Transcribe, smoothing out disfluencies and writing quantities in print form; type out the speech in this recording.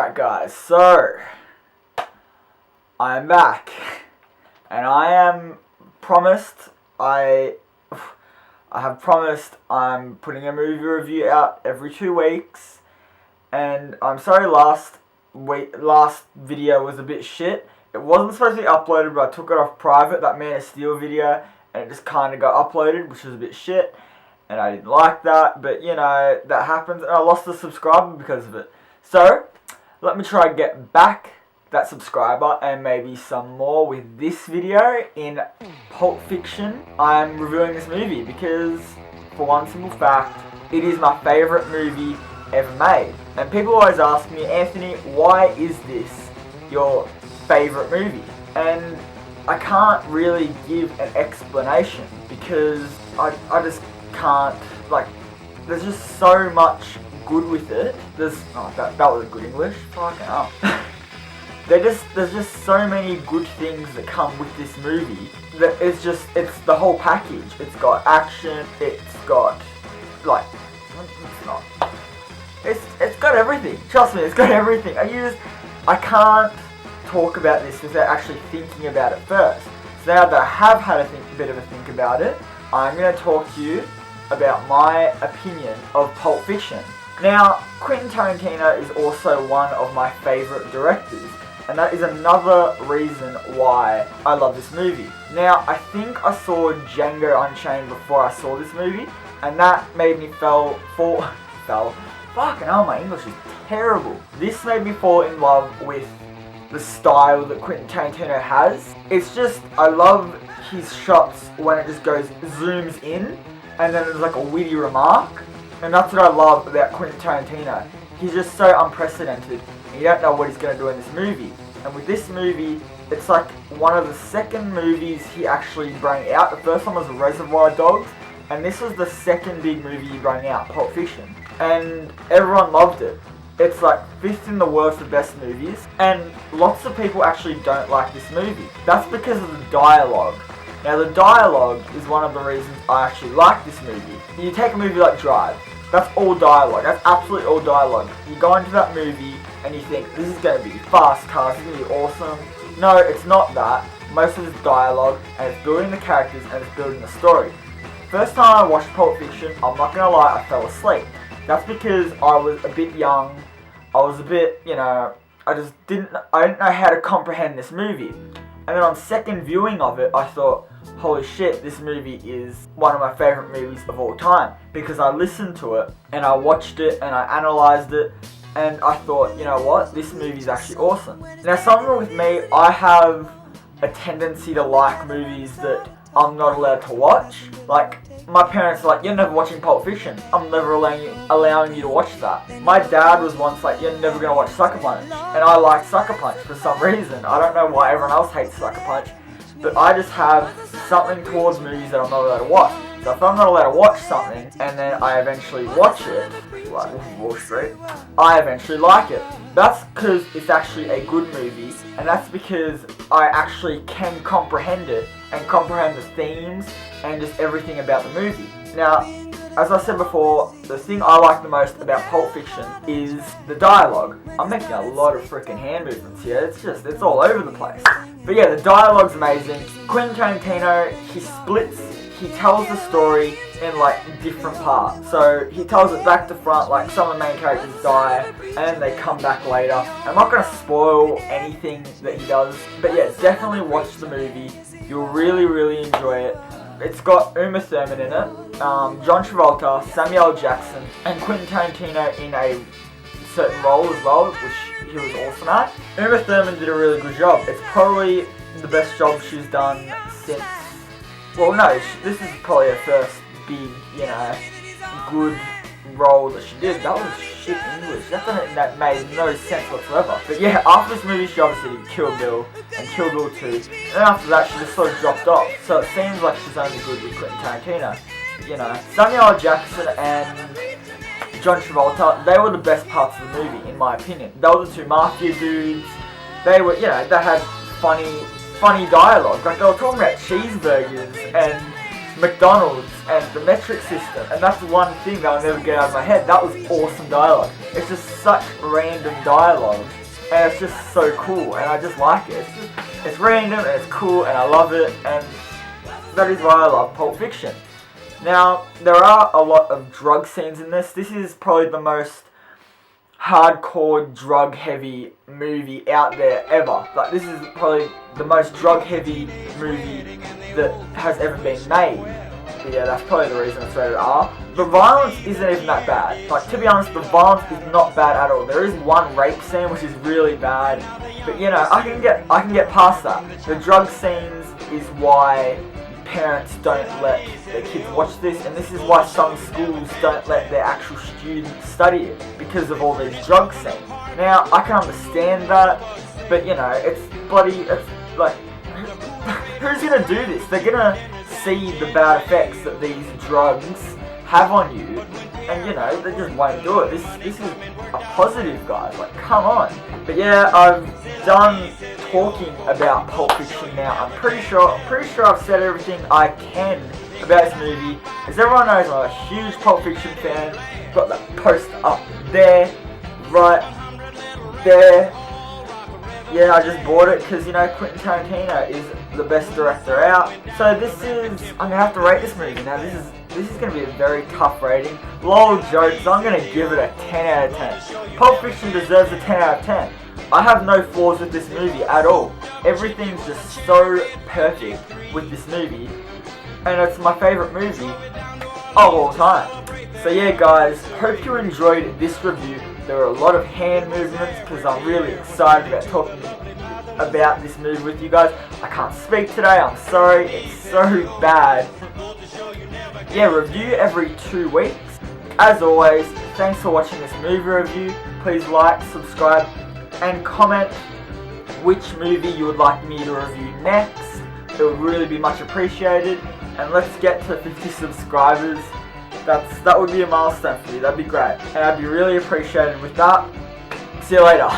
Alright guys, so I'm back and I have promised I'm putting a movie review out every 2 weeks, and I'm sorry last video was a bit shit. It wasn't supposed to be uploaded, but I took it off private, that Man of Steel video, and it just kind of got uploaded, which was a bit shit, and I didn't like that, but you know, that happens, and I lost a subscriber because of it. So, let me try and get back that subscriber and maybe some more with this video in Pulp Fiction. I'm reviewing this movie because, for one simple fact, it is my favourite movie ever made. And people always ask me, Anthony, why is this your favourite movie? And I can't really give an explanation because I just can't, like, there's just so much good with it. That was a good English. Fucking hell. There's just so many good things that come with this movie that it's the whole package. It's got action, it's got, like, it's got everything. Trust me, it's got everything. I can't talk about this without actually thinking about it first. So now that I have had a bit of a think about it, I'm going to talk to you about my opinion of Pulp Fiction. Now, Quentin Tarantino is also one of my favourite directors, and that is another reason why I love this movie. Now, I think I saw Django Unchained before I saw this movie, and that made me fucking hell, my English is terrible. This made me fall in love with the style that Quentin Tarantino has. It's just, I love his shots when it just zooms in, and then there's like a witty remark. And that's what I love about Quentin Tarantino. He's just so unprecedented, and you don't know what he's going to do in this movie. And with this movie, it's like one of the second movies he actually brought out. The first one was Reservoir Dogs, and this was the second big movie he brought out, Pulp Fiction. And everyone loved it. It's like 5th in the world for best movies, and lots of people actually don't like this movie. That's because of the dialogue. Now, the dialogue is one of the reasons I actually like this movie. You take a movie like Drive, that's all dialogue, that's absolutely all dialogue. You go into that movie and you think, this is going to be fast cars, this is going to be awesome. No, it's not that. Most of it's dialogue, and it's building the characters and it's building the story. First time I watched Pulp Fiction, I'm not going to lie, I fell asleep. That's because I was a bit young, I was a bit, you know, I didn't know how to comprehend this movie. And then on second viewing of it, I thought, holy shit, this movie is one of my favourite movies of all time. Because I listened to it, and I watched it, and I analysed it, and I thought, you know what, this movie is actually awesome. Now, something with me, I have a tendency to like movies that I'm not allowed to watch. Like, my parents are like, you're never watching Pulp Fiction. I'm never allowing you to watch that. My dad was once like, you're never going to watch Sucker Punch. And I like Sucker Punch for some reason. I don't know why everyone else hates Sucker Punch. But I just have something towards movies that I'm not allowed to watch. So if I'm not allowed to watch something, and then I eventually watch it, like Wolf of Wall Street, I eventually like it. That's because it's actually a good movie, and that's because I actually can comprehend it, and comprehend the themes, and just everything about the movie. Now, as I said before, the thing I like the most about Pulp Fiction is the dialogue. I'm making a lot of freaking hand movements here, it's all over the place. But yeah, the dialogue's amazing. Quentin Tarantino, he tells the story in like different parts. So he tells it back to front, like some of the main characters die and they come back later. I'm not going to spoil anything that he does, but yeah, definitely watch the movie. You'll really, really enjoy it. It's got Uma Thurman in it, John Travolta, Samuel L. Jackson, and Quentin Tarantino in a certain role as well, which he was awesome at. Uma Thurman did a really good job. It's probably the best job she's done since, well no, this is probably her first big, you know, good role that she did. That was shit English. That made no sense whatsoever. But yeah, after this movie she obviously did Kill Bill and Kill Bill 2. And then after that she just sort of dropped off. So it seems like she's only good with Quentin Tarantino. You know, Samuel L. Jackson and John Travolta, they were the best parts of the movie in my opinion. They were the two mafia dudes. They were, you know, they had funny dialogue. Like they were talking about cheeseburgers and McDonald's and the metric system, and that's one thing that I'll never get out of my head. That was awesome dialogue. It's just such random dialogue, and it's just so cool, and I just like it. It's random, and it's cool, and I love it, and that is why I love Pulp Fiction. Now, there are a lot of drug scenes in this. This is probably the most hardcore drug-heavy movie out there ever. Like, this is probably the most drug-heavy movie that has ever been made. But yeah, that's probably the reason it's rated R. The violence isn't even that bad. Like, to be honest, the violence is not bad at all. There is one rape scene which is really bad, but you know, I can get past that. The drug scenes is why parents don't let their kids watch this, and this is why some schools don't let their actual students study it, because of all these drug scenes. Now, I can understand that, but you know, it's like, who's gonna do this? They're gonna see the bad effects that these drugs have on you, and you know, they just won't do it. This is a positive, guys, like, come on. But yeah, I've done talking about Pulp Fiction now. I'm pretty sure I've said everything I can about this movie. As everyone knows, I'm a huge Pulp Fiction fan. Got that poster up there, right there. Yeah, I just bought it because, you know, Quentin Tarantino is the best director out. So I'm gonna have to rate this movie. Now this is gonna be a very tough rating. Lol jokes, I'm gonna give it a 10 out of 10. Pulp Fiction deserves a 10 out of 10. I have no flaws with this movie at all. Everything's just so perfect with this movie, and it's my favourite movie of all time. So yeah, guys, hope you enjoyed this review. There were a lot of hand movements because I'm really excited about talking about this movie with you guys. I can't speak today, I'm sorry, it's so bad. Yeah, review every 2 weeks. As always, thanks for watching this movie review. Please like, subscribe, and comment which movie you would like me to review next. It would really be much appreciated. And let's get to 50 subscribers. That would be a milestone for me. That'd be great, and I'd be really appreciated with that. See you later.